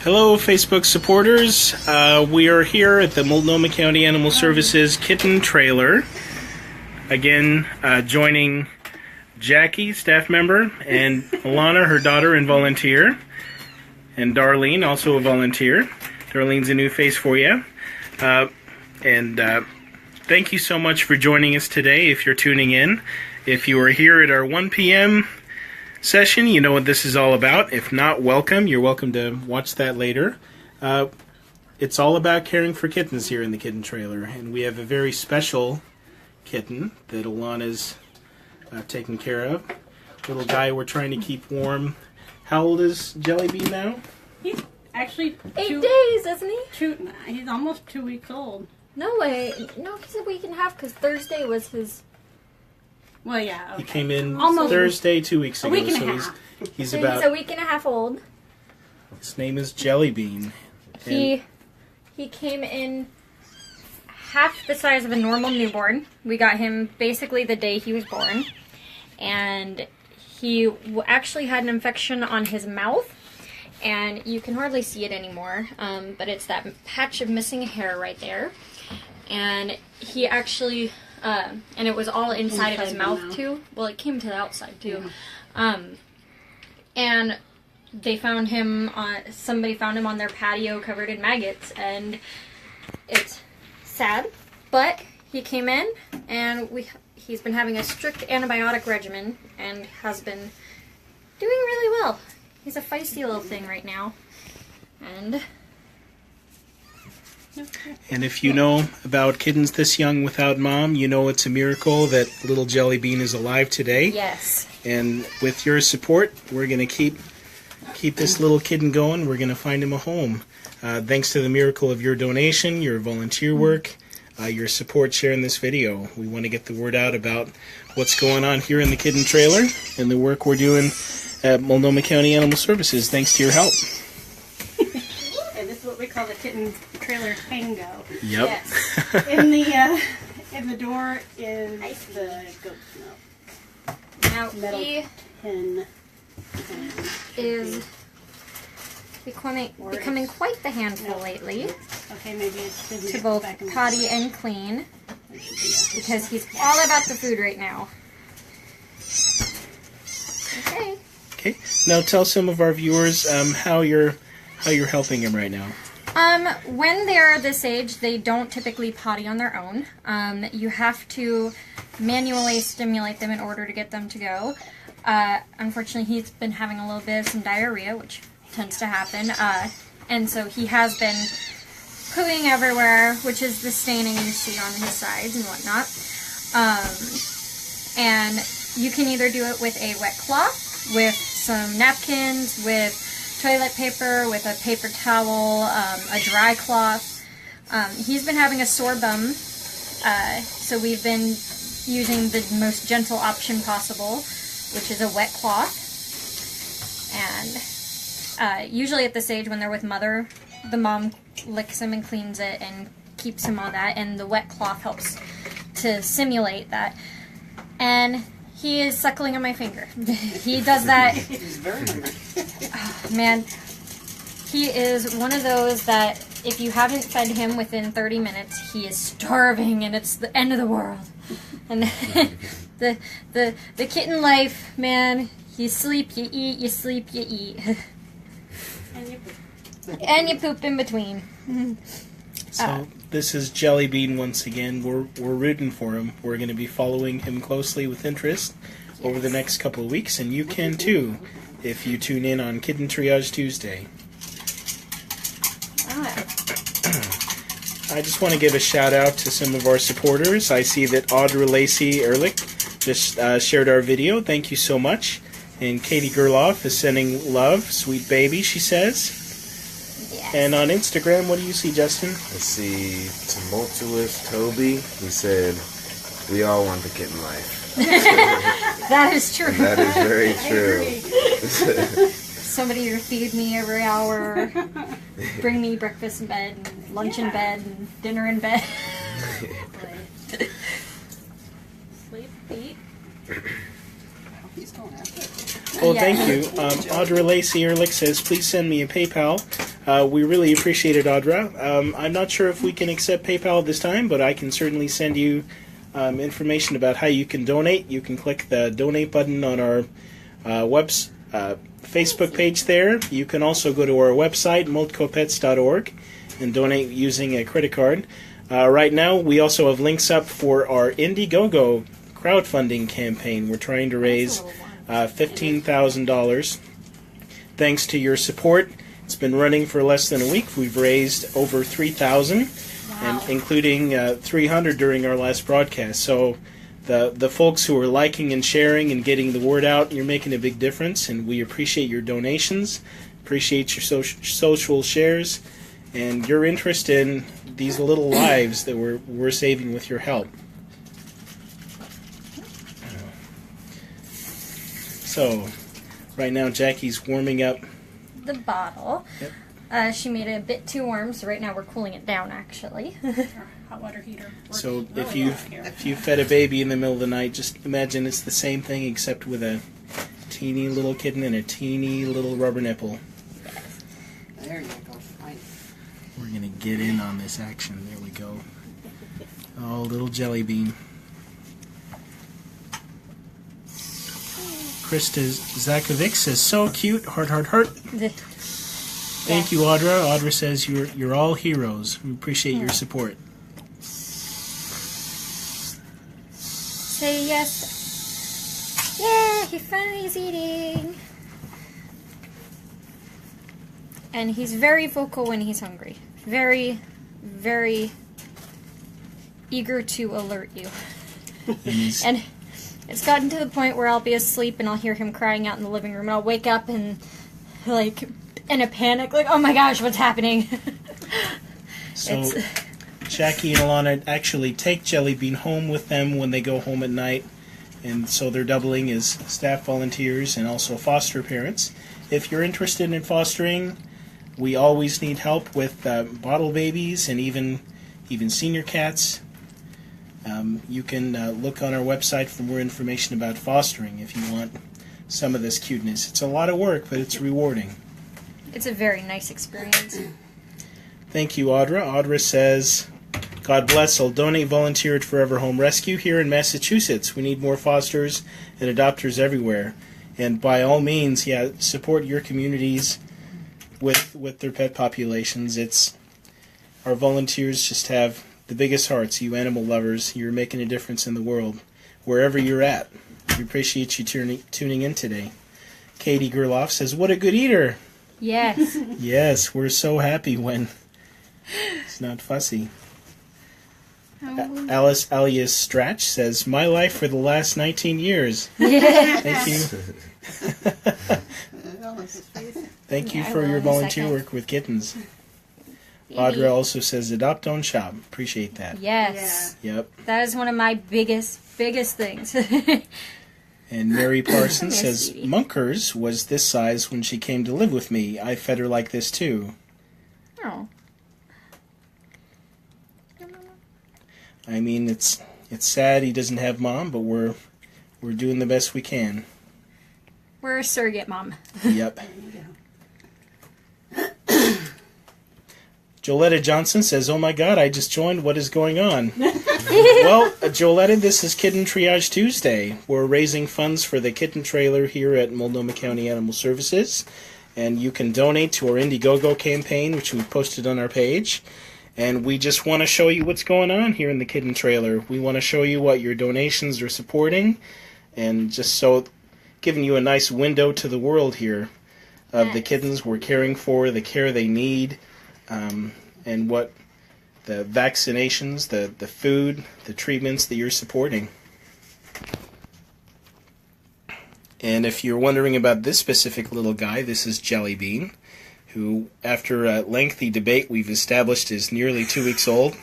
Hello, Facebook supporters. We are here at the Multnomah County Animal Services Kitten trailer. Again, joining Jackie, staff member, and Alana, her daughter and volunteer, and Darlene, also a volunteer. Darlene's a new face for you. Thank you so much for joining us today if you're tuning in. If you are here at our 1 p.m. session, you know what this is all about. If not, welcome. You're welcome to watch that later. It's all about caring for kittens here in the Kitten trailer, and we have a very special kitten that Alana's taking care of. Little guy we're trying to keep warm. How old is Jellybean now? He's actually 8 days, isn't he? He's almost 2 weeks old. No way. No, he's a week and a half because Thursday was his... Well, yeah. Okay. He came in Almost Thursday 2 weeks ago. A week and so a half. He's So about... he's a week and a half old. His name is Jellybean. He came in half the size of a normal newborn. We got him basically the day he was born. And he actually had an infection on his mouth. And you can hardly see it anymore. But it's that patch of missing hair right there. And he actually... and it was all inside of his mouth too. Well, it came to the outside too. Yeah. And they found him somebody found him on their patio covered in maggots, and it's sad, but he came in and he's been having a strict antibiotic regimen and has been doing really well. He's a feisty little thing right now. And if you know about kittens this young without mom, you know it's a miracle that little Jellybean is alive today. Yes. And with your support, we're going to keep this little kitten going. We're going to find him a home. Thanks to the miracle of your donation, your volunteer work, your support sharing this video. We want to get the word out about what's going on here in the Kitten trailer and the work we're doing at Multnomah County Animal Services. Thanks to your help. And this is what we call the Kitten trailer tango. Yep. Yes. In the door is the goat's milk. Now Metal he tin is becoming quite the handful lately. Okay, maybe it's To both potty and clean, because he's all about the food right now. Okay. Okay. Now tell some of our viewers how you're helping him right now. When they're this age, they don't typically potty on their own. You have to manually stimulate them in order to get them to go. Unfortunately, he's been having a little bit of some diarrhea, which tends to happen. And so he has been pooing everywhere, which is the staining you see on his sides and whatnot. And you can either do it with a wet cloth, with some napkins, with toilet paper, with a paper towel, a dry cloth. He's been having a sore bum, so we've been using the most gentle option possible, which is a wet cloth. And usually at this age when they're with mother, the mom licks him and cleans it and keeps him on that, and the wet cloth helps to simulate that. And he is suckling on my finger. He does that. He's very hungry. Oh, man, he is one of those that if you haven't fed him within 30 minutes, he is starving and it's the end of the world. And the kitten life, man, you sleep, you eat, you sleep, you eat. And you poop. And you poop in between. So this is Jellybean once again. We're rooting for him. We're going to be following him closely with interest over the next couple of weeks, and you can too if you tune in on Kitten Triage Tuesday. I just want to give a shout out to some of our supporters. I see that Audra Lacey Ehrlich just shared our video. Thank you so much. And Katie Gerloff is sending love. Sweet baby, she says. Yes. And on Instagram, what do you see, Justin? I see Tumultuous Toby. He said, "We all want the kitten life." That is true. And that is very true. Somebody to feed me every hour, bring me breakfast in bed, and lunch in bed, and dinner in bed. Sleep, eat. Well, thank you. Audra Lacey Ehrlich says, please send me a PayPal. We really appreciate it, Audra. I'm not sure if we can accept PayPal this time, but I can certainly send you information about how you can donate. You can click the donate button on our Facebook page there. You can also go to our website, moldcopets.org, and donate using a credit card. Right now, we also have links up for our Indiegogo crowdfunding campaign. We're trying to raise $15,000. Thanks to your support, it's been running for less than a week. We've raised over $3,000, and including $300 during our last broadcast. So the folks who are liking and sharing and getting the word out, you're making a big difference, and we appreciate your donations, appreciate your social shares, and your interest in these little lives that we're saving with your help. So, right now Jackie's warming up the bottle. Yep. She made it a bit too warm, so right now we're cooling it down, actually. Our hot water heater. So Really if you fed a baby in the middle of the night, just imagine it's the same thing except with a teeny little kitten and a teeny little rubber nipple. There you go. Fine. We're gonna get in on this action. There we go. Oh, little jelly bean. Krista Zakovic says, "So cute, heart, heart, heart." Thank you, Audra. Audra says you're all heroes. We appreciate your support. Say yes. Yeah, he finally is eating. And he's very vocal when he's hungry. Very, very eager to alert you. And it's gotten to the point where I'll be asleep and I'll hear him crying out in the living room, and I'll wake up and, like, in a panic, like, oh my gosh, what's happening? So, Jackie and Alana actually take Jelly Bean home with them when they go home at night, and so they're doubling as staff volunteers and also foster parents. If you're interested in fostering, we always need help with bottle babies and even senior cats. You can look on our website for more information about fostering if you want some of this cuteness. It's a lot of work, but it's rewarding. It's a very nice experience. Thank you, Audra. Audra says, God bless, I'll donate volunteer at Forever Home Rescue here in Massachusetts. We need more fosters and adopters everywhere. And by all means, support your communities with their pet populations. Our volunteers just have the biggest hearts. You animal lovers, you're making a difference in the world, wherever you're at. We appreciate you tuning in today. Katie Gerloff says, what a good eater. Yes. Yes, we're so happy when it's not fussy. Alice alias Stratch says, my life for the last 19 years. Yes. Thank you. Thank you for your volunteer work with kittens. Audra also says, adopt, don't shop. Appreciate that. Yes. Yeah. Yep. That is one of my biggest things. And Mary Parsons Yes, says, sweetie. Munkers was this size when she came to live with me. I fed her like this too. Oh. I mean, it's sad he doesn't have mom, but we're doing the best we can. We're a surrogate mom. Yep. Joletta Johnson says, oh my god, I just joined. What is going on? Well, Joletta, this is Kitten Triage Tuesday. We're raising funds for the kitten trailer here at Multnomah County Animal Services. And you can donate to our Indiegogo campaign, which we posted on our page. And we just want to show you what's going on here in the kitten trailer. We want to show you what your donations are supporting. And just so giving you a nice window to the world here of the kittens we're caring for, the care they need, and what the vaccinations, the food, the treatments that you're supporting. And if you're wondering about this specific little guy, this is Jelly Bean, who, after a lengthy debate, we've established is nearly 2 weeks old.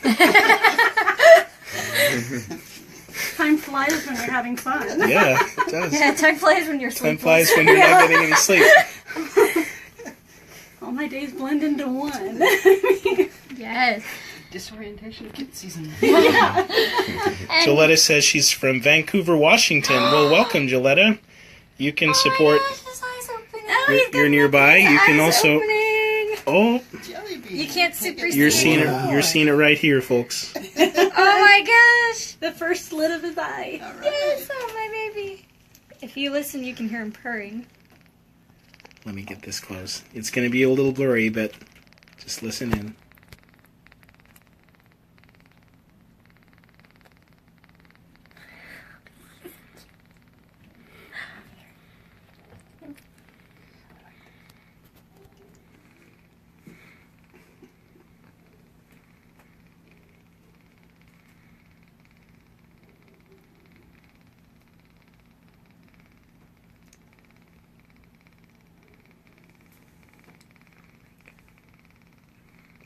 Time flies when you're having fun. Yeah, it does. Yeah, time flies when you're Time sleepless. flies when you're not getting any sleep. All my days blend into one. Yes. Disorientation kid season. Joletta says she's from Vancouver, Washington. Well, welcome, Joletta. You can support. Oh my gosh, his eyes opening. You're nearby. You can Eyes also opening. Oh, Jelly bean. You can't super you're see seeing it. it. You're seeing it right here, folks. Oh my gosh! The first slit of his eye. All right. Yes, oh my baby. If you listen, you can hear him purring. Let me get this close. It's going to be a little blurry, but just listen in.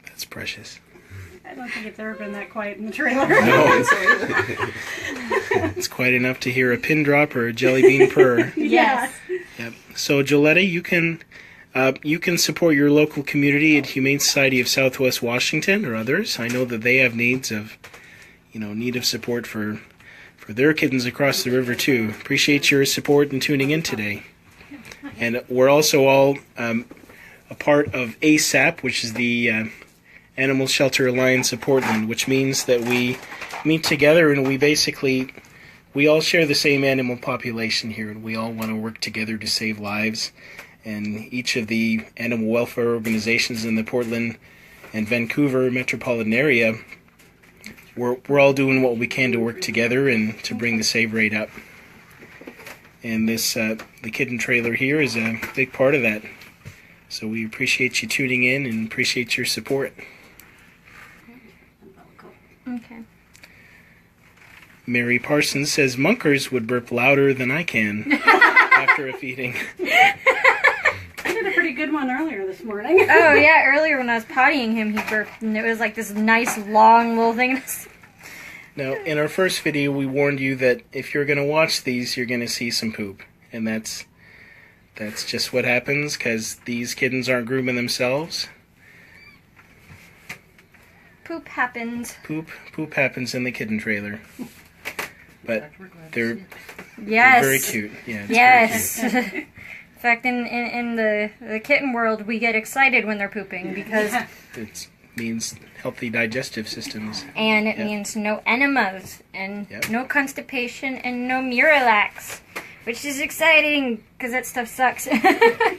That's precious. I don't think it's ever been that quiet in the trailer. No, it's quite enough to hear a pin drop or a jelly bean purr. Yes. Yep. So, Joletta, you can support your local community at Humane Society of Southwest Washington or others. I know that they have need of support for their kittens across the river too. Appreciate your support and tuning in today. And we're also all a part of ASAP, which is the Animal Shelter Alliance of Portland, which means that we meet together and we all share the same animal population here, and we all want to work together to save lives. And each of the animal welfare organizations in the Portland and Vancouver metropolitan area, we're all doing what we can to work together and to bring the save rate up. And this the Kitten trailer here is a big part of that. So we appreciate you tuning in and appreciate your support. Okay. Mary Parsons says Munkers would burp louder than I can after a feeding. I did a pretty good one earlier this morning. Oh yeah, earlier when I was pottying him, he burped, and it was like this nice long little thing. Now, in our first video, we warned you that if you're going to watch these, you're going to see some poop. And that's just what happens, because these kittens aren't grooming themselves. Poop happens. Poop happens in the kitten trailer. But they're Yes. very cute. Yeah, it's Yes. In fact, in the kitten world, we get excited when they're pooping because, very cute. It means healthy digestive systems. and it Yep. means no enemas and Yep. no constipation and no Miralax, which is exciting because that stuff sucks. I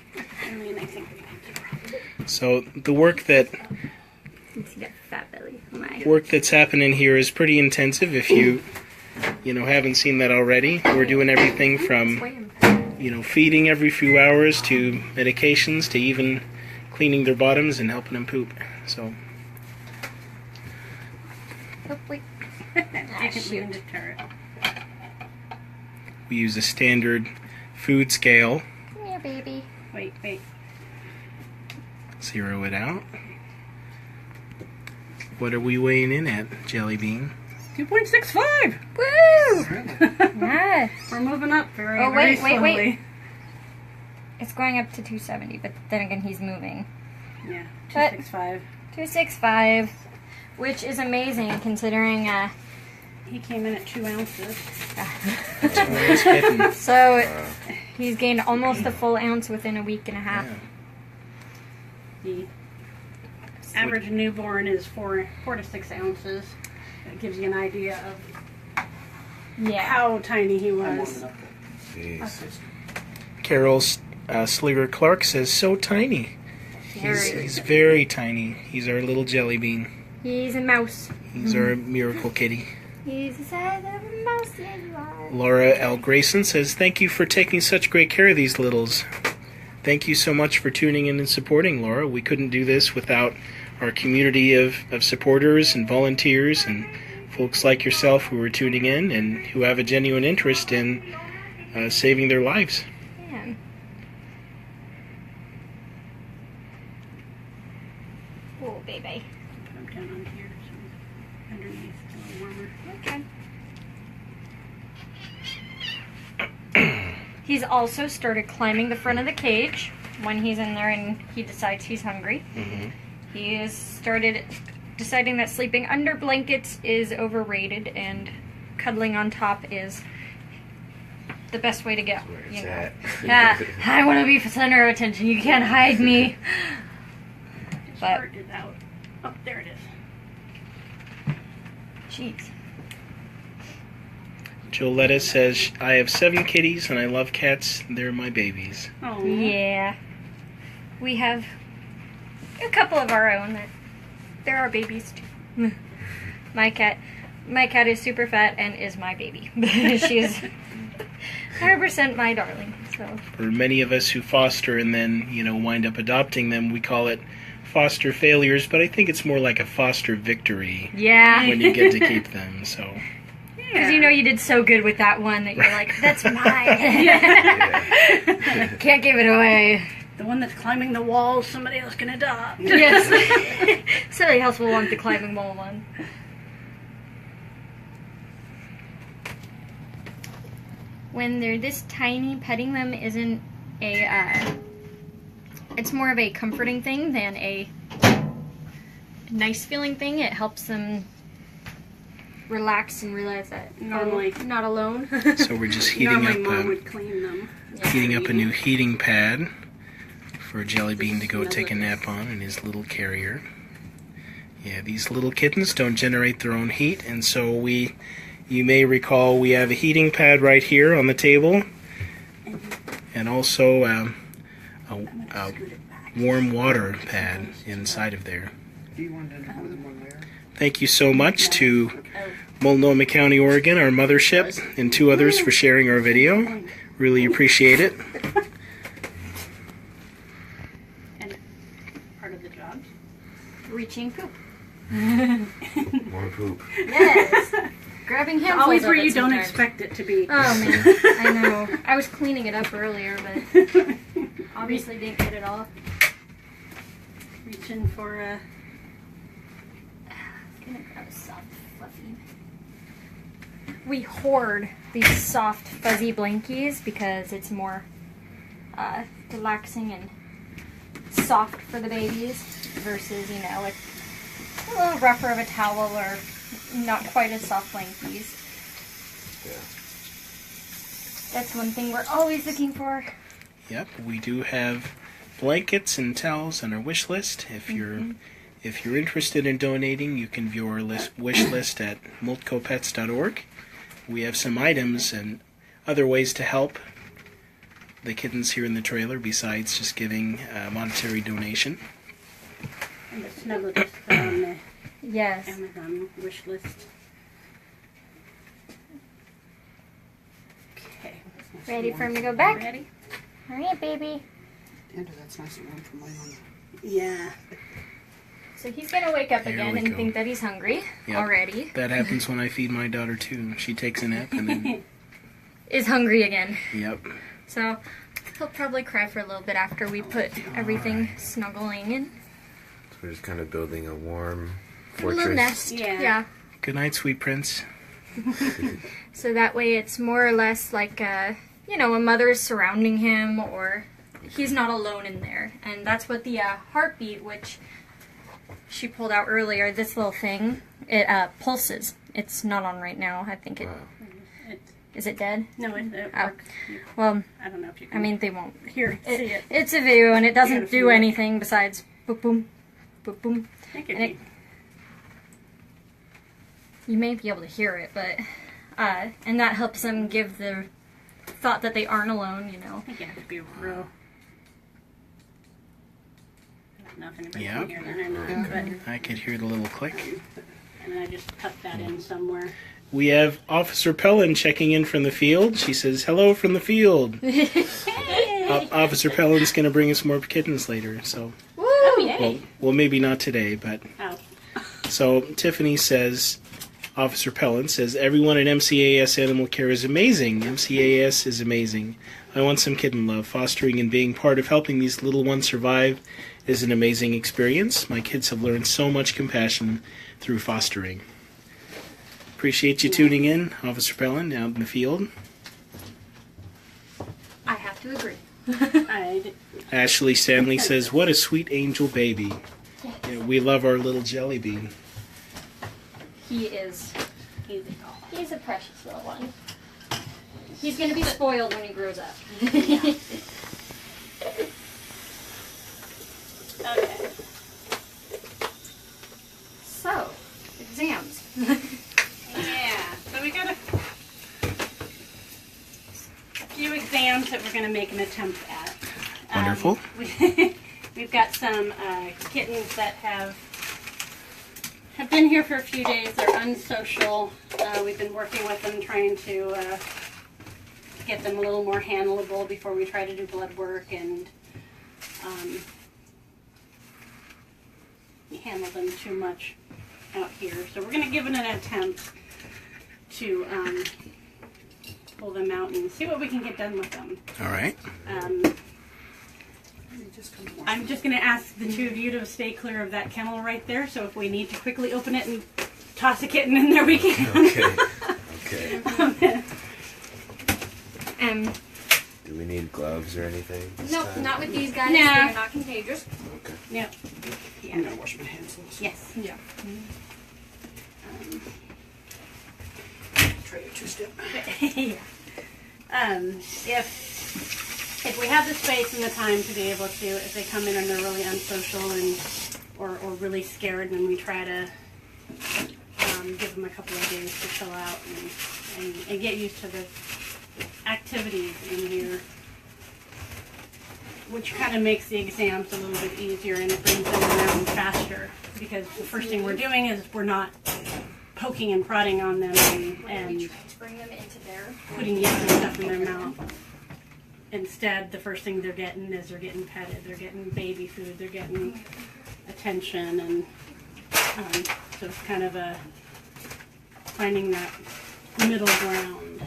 mean, I think we So the work that's Fat belly. Oh my. happening here is pretty intensive. If you haven't seen that already, we're doing everything from feeding every few hours to medications to even cleaning their bottoms and helping them poop. So Oh, wait. I can move the turret. we use a standard food scale. Come here, baby. Wait. Zero it out. What are we weighing in at, Jelly Bean? 2.65. Woo! Nice. We're moving up very, Oh, very wait, wait, slowly. wait. It's going up to 270, but then again, he's moving. Yeah, But- 265. 265, which is amazing considering. He came in at 2 ounces. Nice kitten. So he's gained almost a full ounce within a week and a half. Yeah. The average newborn is 4 to 6 ounces. That gives you an idea of Yeah. how tiny he was. Jesus. Carol Sliger Clark says, so tiny. He's very tiny. He's our little jelly bean. He's a mouse. He's our miracle kitty. He's the size of a mouse. Yeah, you are. Laura L. Grayson says, thank you for taking such great care of these littles. Thank you so much for tuning in and supporting, Laura. We couldn't do this without our community of supporters and volunteers and folks like yourself who are tuning in and who have a genuine interest in saving their lives. Yeah. Oh, baby. Put him down on here, so underneath, it's a little warmer. Okay. He's also started climbing the front of the cage when he's in there and he decides he's hungry. Mm-hmm. He has started deciding that sleeping under blankets is overrated and cuddling on top is the best way to go. Where it's You know? at. Yeah, I want to be the center of attention. You can't hide me. But Heart is out. Oh, there it is. jeez. Joletta says, I have 7 kitties and I love cats. They're my babies. Oh, Yeah. We have a couple of our own that they're our babies too. My cat is super fat and is my baby. She's 100% my darling. So For many of us who foster and then, wind up adopting them, we call it foster failures, but I think it's more like a foster victory yeah. when you get to keep them, so. Because you did so good with that one that you're like, that's mine. Can't give it away. the one that's climbing the wall, somebody else can adopt. Yes. Somebody else will want the climbing wall one. When they're this tiny, petting them isn't a, it's more of a comforting thing than a nice feeling thing. It helps them relax and realize that Normally- I'm not alone. So we're just heating Normally Mom up would clean them. a new heating pad for Jelly Bean to go take a nap on in his little carrier. Yeah, these little kittens don't generate their own heat, and so you may recall we have a heating pad right here on the table, and also a warm water pad inside of there. Do you want to know more than one layer? Thank you so much to Multnomah County, Oregon, our mothership, and 2 others for sharing our video. Really appreciate it. And part of the job. Reaching poop. More poop. Yes. Grabbing handfuls Always of where it you don't sometimes. expect it to be. Oh man, I know. I was cleaning it up earlier, but obviously didn't get it all. Reaching for a... I'm gonna grab a soft, fluffy. We hoard these soft, fuzzy blankies because it's more relaxing and soft for the babies versus, like a little rougher of a towel or not quite as soft blankies. Yeah. That's one thing we're always looking for. Yep, we do have blankets and towels on our wish list. If you're interested in donating, you can view our wish list at multcopets.org. We have some items and other ways to help the kittens here in the trailer besides just giving a monetary donation. And the snuggle discs are on the Yes. Amazon wish list. Okay. Ready for him to go back? Ready? Alright, baby. Andrew, that's nice and warm from my home. Yeah. So he's gonna wake up There again we and go. think that he's hungry Yep. already. That happens when I feed my daughter too. She takes a nap and then, Is hungry again. yep. So he'll probably cry for a little bit after we put everything snuggling in. So we're just kind of building a warm A little fortress. nest. Yeah. Good night, sweet prince. So that way it's more or less like, a mother is surrounding him or he's not alone in there. And that's what the heartbeat, which she pulled out earlier, this little thing, it pulses. It's not on right now. I think it... Wow. Is it dead? No, it Oh. works. Well, I don't know if you I can mean, they won't. hear it, see it. It's a video and it Yeah, doesn't if do you- anything besides boop boom, boop boom. I think And you may be able to hear it, but and that helps them give the thought that they aren't alone. I think you have to be real. I don't know if anybody Yeah. can hear that or not, I could hear the little click. but and I just tucked that in somewhere. We have Officer Pellin checking in from the field. She says, hello from the field. Officer Pellin's going to bring us more kittens later, so... Woo! Oh, Well, yay! well, maybe not today, but... Oh. So, Tiffany says, Officer Pellin says, everyone at MCAS Animal Care is amazing. MCAS is amazing. I want some kitten love. Fostering and being part of helping these little ones survive is an amazing experience. My kids have learned so much compassion through fostering. Appreciate you tuning in, Officer Pellin, out in the field. I have to agree. Ashley Stanley says, what a sweet angel baby. Yeah, we love our little jelly bean. He is. He's a doll. He's a precious little one. He's gonna be spoiled when he grows up. Okay. things that we're going to make an attempt at. Wonderful. We've got some kittens that have been here for a few days. They're unsocial. We've been working with them, trying to get them a little more handleable before we try to do blood work and handle them too much out here. So we're going to give it an attempt to pull them out and see what we can get done with them. All right. I'm just going to ask the two of you to stay clear of that kennel right there, so if we need to quickly open it and toss a kitten in there, we can. Okay. Do we need gloves or anything? Nope, not with these guys. No. They're not contagious. Okay. No. I'm gonna wash my hands. Yes. Yeah. Try a two-step. Yeah. If we have the space and the time to be able to, if they come in and they're really unsocial and or really scared, then we try to give them a couple of days to chill out and get used to the activities in here, which kind of makes the exams a little bit easier and it brings them around faster, because the first thing we're doing is we're not poking and prodding on them and We try to bring them into their. putting yellow stuff in their mouth. Instead, the first thing they're getting is they're getting petted, they're getting baby food, they're getting attention, and so it's kind of a finding that middle ground.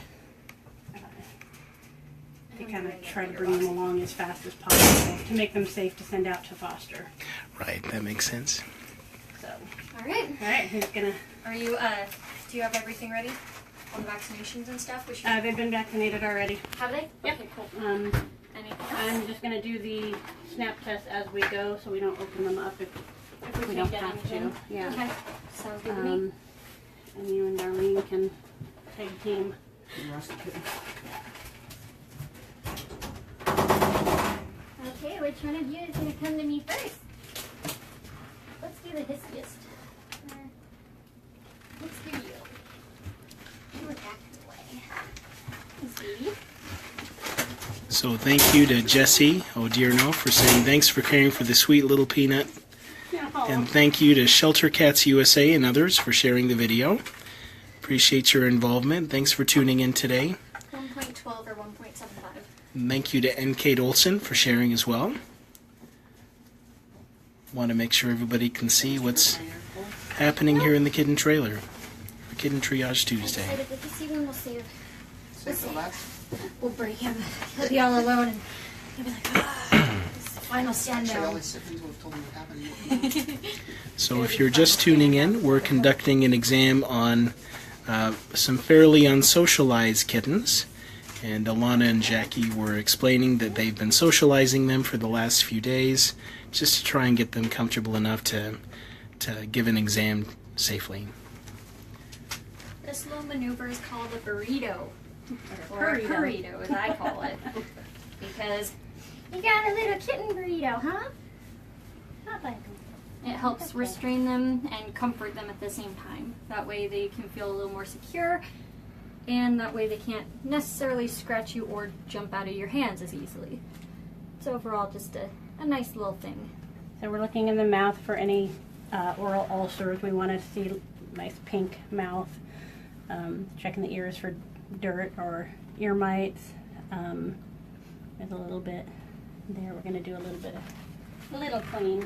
To kind of try to bring them along as fast as possible to make them safe to send out to foster. Right, that makes sense. So, All right. who's gonna? Are you? Do you have everything ready? All the vaccinations and stuff. We should. They've been vaccinated already. Have they? Yep. Okay, cool. I'm Anything else? just gonna do the snap test as we go, so we don't open them up if we can't don't get have to. anything. Yeah. Okay. Sounds good to me. And you and Darlene can tag team. Okay, which one of you is going to come to me first? Let's do the hissiest. Let's do you. You were back in the way. Sweetie. So thank you to Jesse Odierno for saying thanks for caring for the sweet little peanut. And thank you to Shelter Cats USA and others for sharing the video. Appreciate your involvement. Thanks for tuning in today. 1.12 or 1.75. And thank you to N. Kate Olson for sharing as well. Want to make sure everybody can see what's happening here in the Kitten Trailer for Kitten Triage Tuesday. Excited that the season will save. Save the last. We'll break him. He'll be all alone and he'll be like, ah, this is the final stand Actually, all down. these siblings would have told me what happened. So if you're just tuning in, we're conducting an exam on some fairly unsocialized kittens. And Alana and Jackie were explaining that they've been socializing them for the last few days just to try and get them comfortable enough to give an exam safely. This little maneuver is called a burrito. Or a burrito, as I call it. Because you got a little kitten burrito, huh? Not like it helps restrain them and comfort them at the same time. That way they can feel a little more secure, and that way they can't necessarily scratch you or jump out of your hands as easily. It's overall just a nice little thing. So we're looking in the mouth for any oral ulcers. We want to see nice pink mouth. Checking the ears for dirt or ear mites. There's a little bit there. We're going to do a little clean.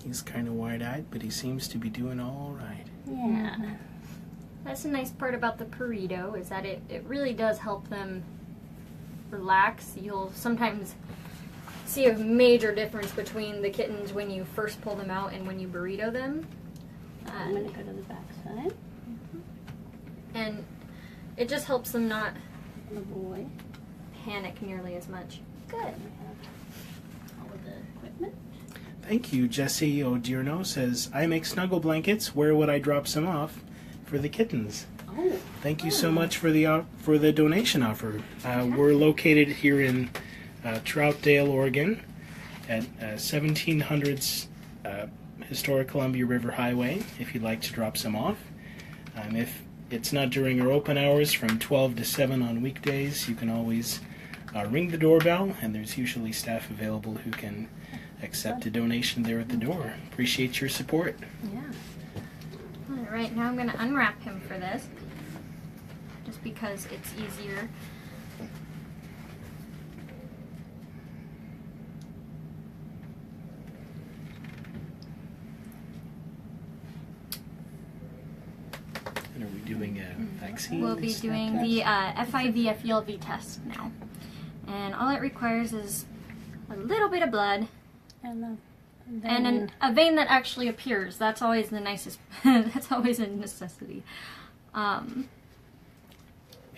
He's kind of wide-eyed, but he seems to be doing all right. Yeah. That's the nice part about the burrito, is that it really does help them relax. You'll sometimes see a major difference between the kittens when you first pull them out and when you burrito them. I'm going to go to the back side. And it just helps them not The boy. panic nearly as much. Good. All of the equipment. Thank you. Jesse Odierno says, I make snuggle blankets. Where would I drop some off for the kittens? Oh. thank you so much for the donation offer. We're located here in Troutdale, Oregon, at 1700s Historic Columbia River Highway. If you'd like to drop some off, if it's not during our open hours from 12 to 7 on weekdays, you can always ring the doorbell, and there's usually staff available who can accept a donation there at the door. Appreciate your support. Yeah. All right, now I'm going to unwrap him for this, just because it's easier. And are we doing a vaccine? We'll be doing the FIV FELV test now. And all it requires is a little bit of blood And a vein that actually appears. That's always the nicest. That's always a necessity.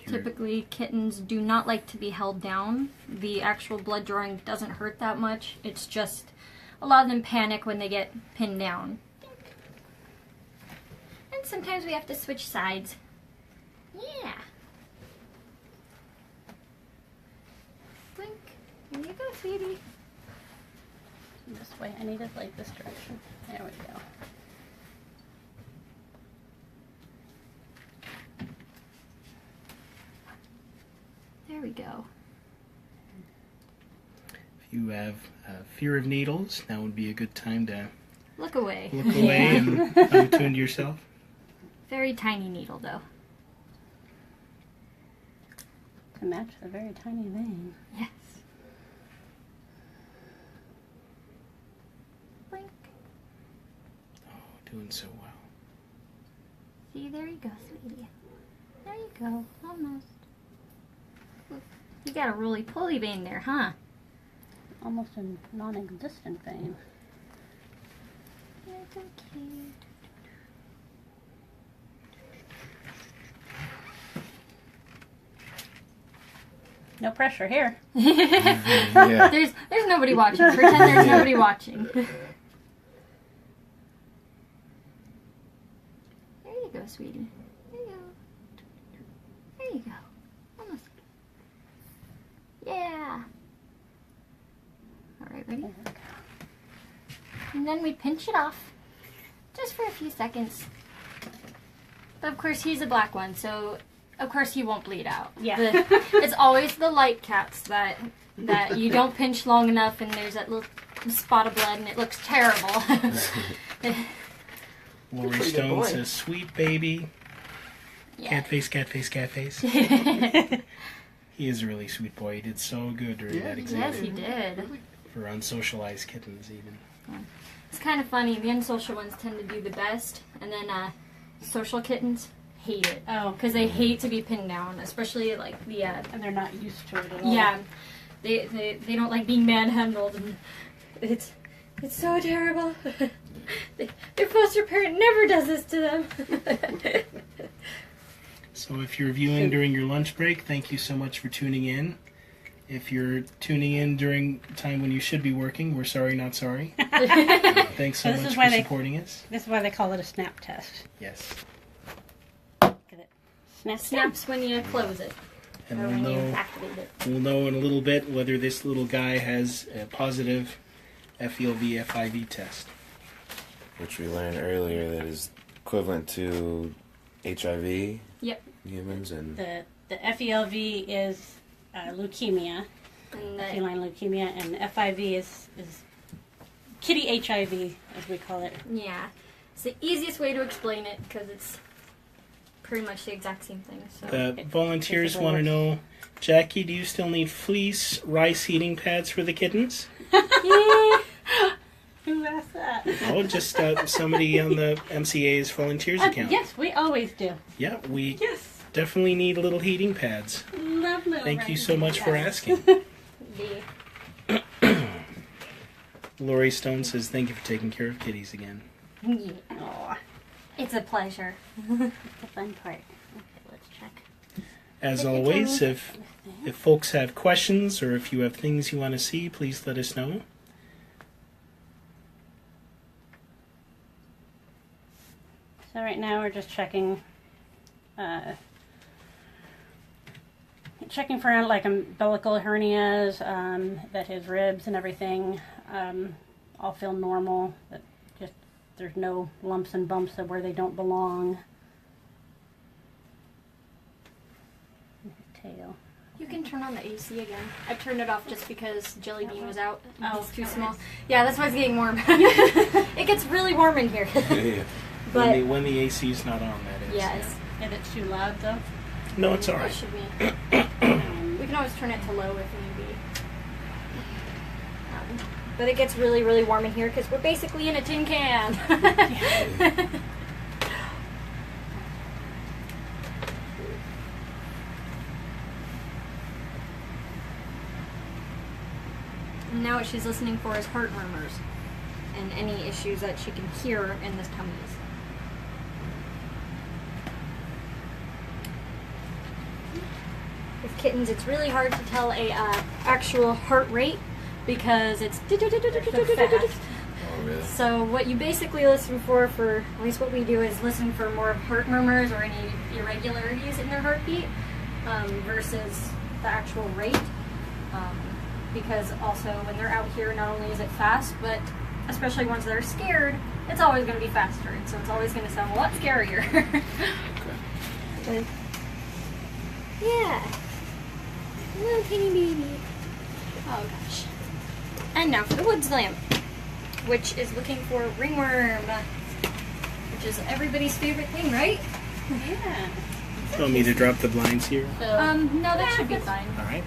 Typically, kittens do not like to be held down. The actual blood drawing doesn't hurt that much. It's just a lot of them panic when they get pinned down. And sometimes we have to switch sides. Yeah. Blink. Here you go, sweetie. this way. I need it like this direction. There we go. There we go. If you have fear of needles, now would be a good time to Look away. look away and untune yourself. Very tiny needle, though. To match the very tiny vein. Yes. Blink. Oh, doing so well. See, there you go, sweetie. There you go. Almost. Look, you got a roly-poly vein there, huh? Almost a non-existent vein. You're so cute. No pressure here. Yeah. There's nobody watching. Pretend there's nobody watching. There you go, sweetie. There you go. There you go. Almost. Yeah. All right, ready? And then we pinch it off, just for a few seconds. But of course, he's a black one, so of course he won't bleed out. Yeah. It's always the light cats that you don't pinch long enough, and there's that little spot of blood, and it looks terrible. Lori Pretty good Stone boy. says, "Sweet baby." Yeah. Cat face, cat face, cat face. He is a really sweet boy. He did so good during that exam. Yes, he did. For unsocialized kittens, even. It's kind of funny. The unsocial ones tend to do the best, and then social kittens hate it. Oh. Because they hate to be pinned down, especially like the And they're not used to it at all. yeah, they don't like being manhandled, and it's so terrible. Their foster parent never does this to them. So if you're viewing during your lunch break, thank you so much for tuning in. If you're tuning in during time when you should be working, we're sorry, not sorry. Thanks so This much is for why they- supporting us. This is why they call it a snap test. Yes. Look at it. Snap, snap. Snaps when you close it, And or we'll when you know, activate it. we'll know in a little bit whether this little guy has a positive FELV FIV test. Which we learned earlier that is equivalent to HIV Yep. in humans, and The FELV is leukemia, And the, feline leukemia, and FIV is kitty HIV, as we call it. yeah, it's the easiest way to explain it because it's pretty much the exact same thing. So The volunteers basically want to works. know, Jackie, do you still need fleece rice heating pads for the kittens? Who asked that? Oh, just somebody on the MCA's volunteers account. Yes, we always do. Yeah, we Yes. definitely need little heating pads. Love little Thank you rice so much for pads. asking. the Lori Stone says, thank you for taking care of kitties again. Yeah. Aw, it's a pleasure. the fun part. Okay, let's check. As Thank you, always, Tony. if folks have questions or if you have things you want to see, please let us know. So right now we're just checking checking for like umbilical hernias, that his ribs and everything all feel normal. That just there's no lumps and bumps of where they don't belong. Tail. You can turn on the AC again. I turned it off just because Jelly Bean was out. Oh, It's too okay. small. Yeah, that's why it's getting warm. It gets really warm in here. Yeah. But when the AC's not on, that is. yes, Is it too loud though? No, it's all it right. should be. We can always turn it to low if need be. But it gets really, really warm in here because we're basically in a tin can. And now what she's listening for is heart murmurs and any issues that she can hear in the tummies. With kittens, it's really hard to tell a actual heart rate because it's So fast. Oh, really? so what you basically listen for at least what we do is listen for more heart murmurs or any irregularities in their heartbeat versus the actual rate. Because also when they're out here, not only is it fast, but especially once they're scared, it's always going to be faster. And so it's always going to sound a lot scarier. But, yeah. Little teeny baby. Oh gosh. And now for the wood slam, which is looking for ringworm, which is everybody's favorite thing, right? Yeah. You want me to drop the blinds here? So, No, that should be fine. All right.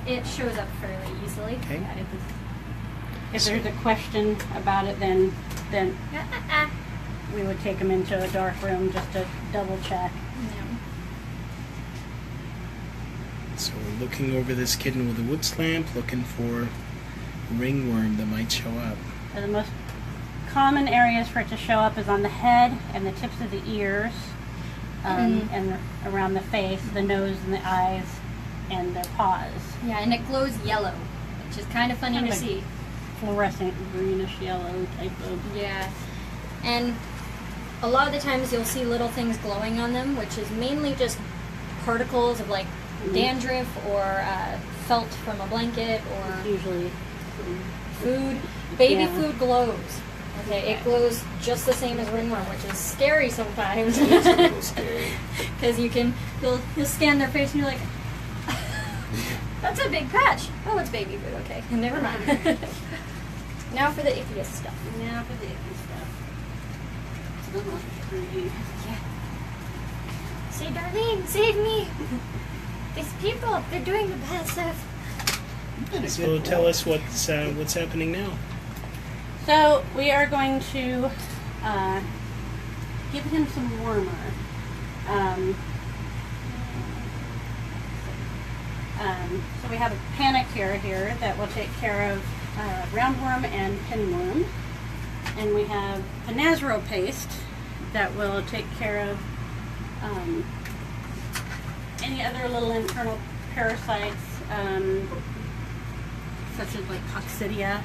It shows up fairly easily. Okay. if there's a question about it, then Yeah. we would take them into a dark room just to double check. So we're looking over this kitten with a wood slamp, looking for ringworm that might show up. So the most common areas for it to show up is on the head and the tips of the ears, and around the face, the nose and the eyes, and their paws. Yeah, and it glows yellow, which is kind of funny Kind to of a- see. Fluorescent greenish yellow type of. Yeah. And a lot of the times you'll see little things glowing on them, which is mainly just particles of like dandruff or felt from a blanket or Usually. food. Baby Yeah. food glows. Okay, it glows just the same as ringworm, which is scary sometimes. It's a little scary. Because you'll scan their face and you're like, that's a big patch. Oh, it's baby food. Okay, never mind. Now for the ickiest stuff. Now for the icky stuff. Say, Darlene, save me. These people, they're doing the bad stuff. So tell us what's happening now. So we are going to give him some warmer. So we have a panicure here that will take care of roundworm and pinworm. And we have a Nazro paste that will take care of any other little internal parasites, such as like coccidia.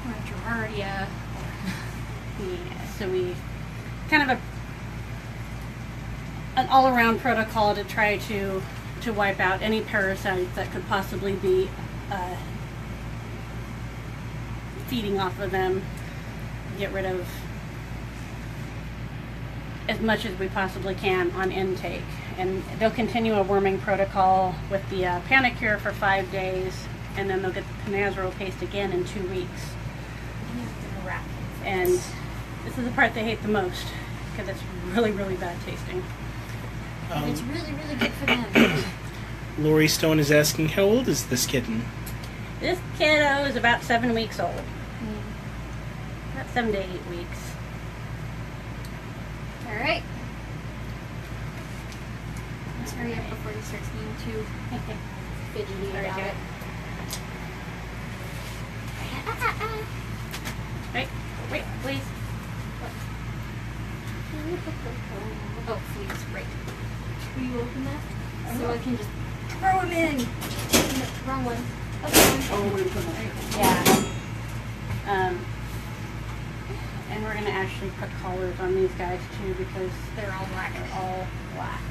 Or Giardia. Yeah, so we kind of an all-around protocol to try to wipe out any parasites that could possibly be feeding off of them. Get rid of as much as we possibly can on intake. And they'll continue a worming protocol with the panicure for 5 days, and then they'll get the Pinazro paste again in 2 weeks. And this is the part they hate the most, because it's really, really bad tasting. It's really, really good for them. Lori Stone is asking, how old is this kitten? This kiddo is about 7 weeks old. About 7 to 8 weeks. All right. Let's hurry up before he starts being too fidgety about it. Wait, please. Oh, please, right. Will you open that? So I can just throw him in. Wrong one. Okay. Yeah. And we're going to actually put collars on these guys too, because They're all black. they're all black.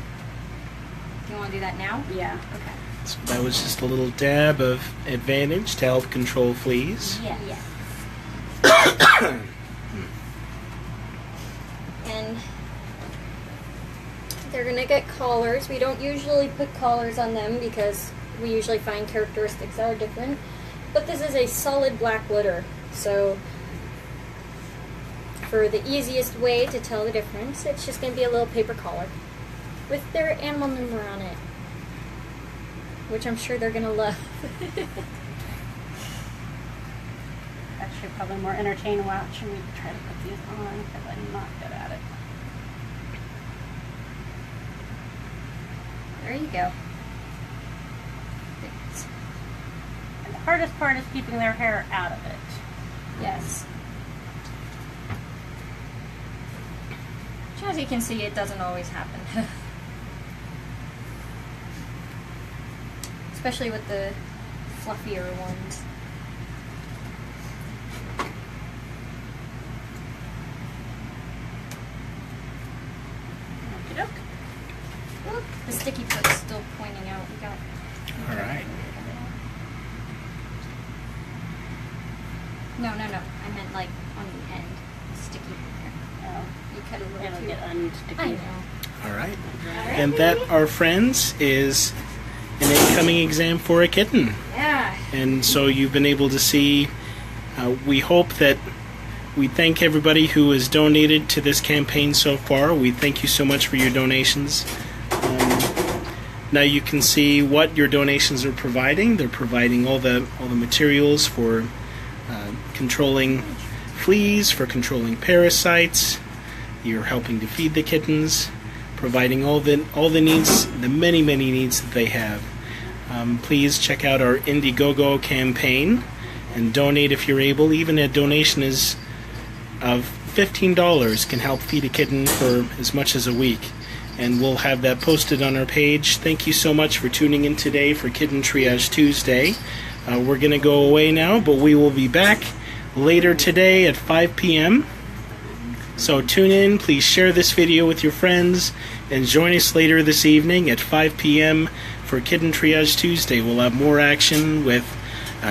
You want to do that now? Yeah. Okay. So that was just a little dab of Advantage to help control fleas. Yeah. And they're gonna get collars. We don't usually put collars on them because we usually find characteristics that are different. But this is a solid black litter, so for the easiest way to tell the difference, it's just gonna be a little paper collar with their animal number on it, which I'm sure they're gonna love. Actually, probably more entertaining watching me try to put these on because I'm not good at it. There you go. And the hardest part is keeping their hair out of it. Yes. Which, as you can see, it doesn't always happen. Especially with the fluffier ones. Okey-doke. Look, the sticky foot's still pointing out. We got. All right. No. I meant like on the end. Sticky here. Oh, You cut a little it'll too. get unsticky. I know. All right. And that, our friends, is an incoming exam for a kitten. Yeah. And so you've been able to see, we hope that we thank everybody who has donated to this campaign so far. We thank you so much for your donations. Now you can see what your donations are providing. They're providing all the materials for controlling fleas, for controlling parasites. You're helping to feed the kittens, providing all the needs, the many needs that they have. Please check out our Indiegogo campaign and donate if you're able. Even a donation of $15 can help feed a kitten for as much as a week. And we'll have that posted on our page. Thank you so much for tuning in today for Kitten Triage Tuesday. We're going to go away now, but we will be back later today at 5 p.m. So tune in, please share this video with your friends, and join us later this evening at 5 p.m. for Kitten Triage Tuesday. We'll have more action with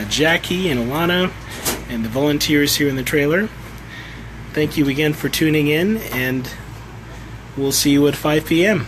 Jackie and Alana and the volunteers here in the trailer. Thank you again for tuning in, and we'll see you at 5 p.m.